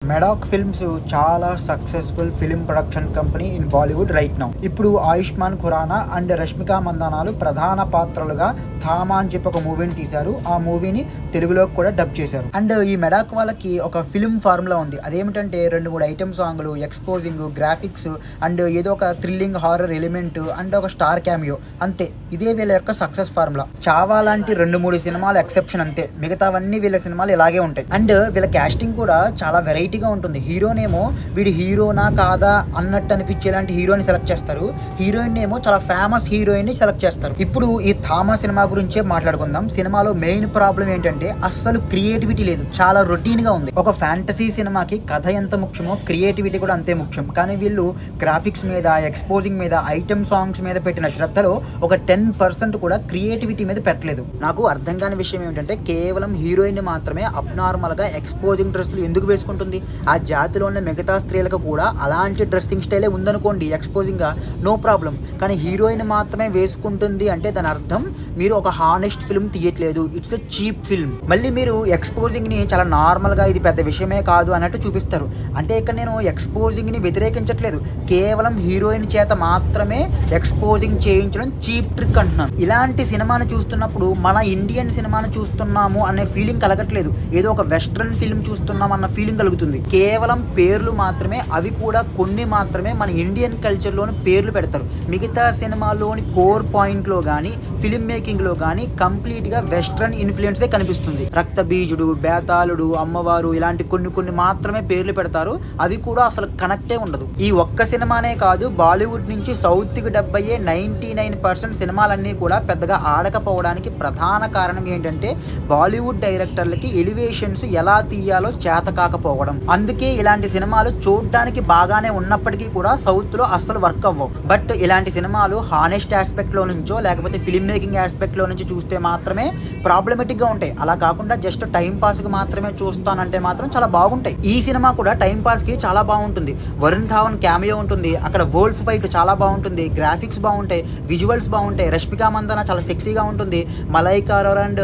మెడాక్ films చాలా successful film production company in Bollywood right now. ఇప్పుడు Ayushman Khurana and Rashmika మందానాలు ప్రధాన పాత్రలుగా థామా అని చెప్పి ఒక మూవీని తీశారు. ఆ మూవీని తెలుగులోకి కూడా డబ్ చేశారు. అండ్ ఈ మెడాక్ వాళ్ళకి ఒక ఫిల్మ్ ఫార్ములా ఉంది. అదేమిటంటే 2-3 ఐటమ్ సాంగ్లు, ఎక్స్పోజింగ్, గ్రాఫిక్స్ అండ్ ఏదో ఒక థ్రిల్లింగ్ హారర్ ఎలిమెంట్ అండ్ ఒక స్టార్ క్యామియో, అంతే. ఇదే వీళ్ళ యొక్క సక్సెస్ ఫార్ములా. చావా లాంటి 2-3 సినిమాలు ఎక్సెప్షన్, అంతే. మిగతావన్నీ వీళ్ళ సినిమాలు ఇలాగే ఉంటాయి. అండ్ వీళ్ళ క్యాస్టింగ్ కూడా చాలా వెరైటీగా ఉంటుంది. హీరోనేమో వీడి హీరోనా కాదా అన్నట్టు అనిపించేలాంటి హీరోని సెలెక్ట్ చేస్తారు. హీరోయిన్ ఏమో చాలా ఫేమస్ హీరోయిన్ ని సెలెక్ట్ చేస్తారు. ఇప్పుడు ఈ థామా సినిమా గురించే మాట్లాడుకుందాం. సినిమాలో మెయిన్ ప్రాబ్లం ఏంటంటే అస్సలు క్రియేటివిటీ లేదు. చాలా రొటీన్ గా ఉంది. ఒక ఫ్యాంటసీ సినిమాకి కథ ఎంత ముఖ్యమో క్రియేటివిటీ కూడా అంతే ముఖ్యం. కానీ వీళ్ళు గ్రాఫిక్స్ మీద, ఎక్స్పోజింగ్ మీద, ఐటమ్ సాంగ్స్ మీద పెట్టిన శ్రద్ధలో ఒక 10% కూడా క్రియేటివిటీ మీద పెట్టలేదు. నాకు అర్థం కాని విషయం ఏంటంటే కేవలం హీరోయిన్ మాత్రమే అబ్నార్మల్ గా ఎక్స్పోజింగ్ డ్రెస్సులు ఎందుకు వేసుకుంటుంది? ఆ జాతిలో ఉన్న మిగతా స్త్రీలకు కూడా అలాంటి డ్రెస్సింగ్ స్టైలే ఉందనుకోండి, ఎక్స్పోజింగ్ గా, నో ప్రాబ్లం. కానీ హీరోయిన్ మాత్రమే వేసుకుంటుంది అంటే దాని అర్థం మీరు ఒక హానెస్ట్ ఫిల్మ్ తీయట్లేదు. It's a cheap film. మళ్ళీ మీరు ఎక్స్పోజింగ్ ని చాలా నార్మల్ గా ఇది పెద్ద విషయమే కాదు అన్నట్టు చూపిస్తారు. అంటే ఇక్కడ నేను ఎక్స్పోజింగ్ ని వ్యతిరేకించట్లేదు, కేవలం హీరోయిన్ చేత మాత్రమే ఎక్స్పోజింగ్ చేయించడం చీప్ ట్రిక్ అంటున్నాను. ఇలాంటి సినిమాను చూస్తున్నప్పుడు మన ఇండియన్ సినిమాను చూస్తున్నాము అనే ఫీలింగ్ కలగట్లేదు. ఏదో ఒక వెస్ట్రన్ ఫిల్మ్ చూస్తున్నాం అన్న ఫీలింగ్ కలుగుతుంది. కేవలం పేర్లు మాత్రమే, అవి కూడా కొన్ని మాత్రమే మన ఇండియన్ కల్చర్లోని పేర్లు పెడతారు. మిగతా సినిమాలోని కోర్ పాయింట్లో కానీ ఫిల్మ్ మేకింగ్లో కానీ కంప్లీట్గా వెస్ట్రన్ ఇన్ఫ్లుయెన్సే కనిపిస్తుంది. రక్తబీజుడు, బేతాళుడు, అమ్మవారు ఇలాంటి కొన్ని మాత్రమే పేర్లు పెడతారు. అవి కూడా అసలు కనెక్టే ఉండదు. ఈ ఒక్క సినిమానే కాదు, బాలీవుడ్ నుంచి సౌత్కి డబ్ అయ్యే 99% సినిమాలన్నీ కూడా పెద్దగా ఆడకపోవడానికి ప్రధాన కారణం ఏంటంటే బాలీవుడ్ డైరెక్టర్లకి ఎలివేషన్స్ ఎలా తీయాలో చేత కాకపోవడం. అందుకే ఇలాంటి సినిమాలు చూడడానికి బాగానే ఉన్నప్పటికీ కూడా సౌత్ లో అస్సలు వర్క్ అవ్వవు. బట్ ఇలాంటి సినిమాలు హానెస్ట్ ఆస్పెక్ట్ లో నుంచో లేకపోతే ఫిల్మ్ మేకింగ్ ఆస్పెక్ట్ లో నుంచి చూస్తే మాత్రమే ప్రాబ్లమెటిక్ గా ఉంటాయి. అలా కాకుండా జస్ట్ టైం పాస్ కి మాత్రమే చూస్తానంటే మాత్రం చాలా బాగుంటాయి. ఈ సినిమా కూడా టైం పాస్ కి చాలా బాగుంటుంది. వరుణ్ ధావన్ క్యామియో ఉంటుంది, అక్కడ వోల్ఫ్ ఫైట్ చాలా బాగుంటుంది, గ్రాఫిక్స్ బాగుంటాయి, విజువల్స్ బాగుంటాయి, రష్మిక మందాన చాలా సెక్సీగా ఉంటుంది, Malaika Arora and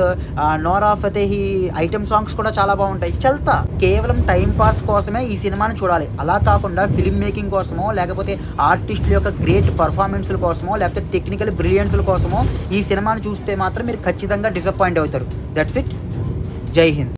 Nora Fatehi item songs కూడా చాలా బాగుంటాయి. చల్తా కేవలం టైం పాస్ కోసమే ఈ సినిమాని చూడాలి. అలా కాకుండా ఫిల్మ్ మేకింగ్ కోసమో లేకపోతే ఆర్టిస్టుల యొక్క గ్రేట్ పర్ఫార్మెన్స్ల కోసమో లేకపోతే టెక్నికల్ బ్రిలియన్స్ల కోసమో ఈ సినిమాని చూస్తే మాత్రం మీరు ఖచ్చితంగా డిసప్పాయింట్ అవుతారు. That's it. జై హింద్.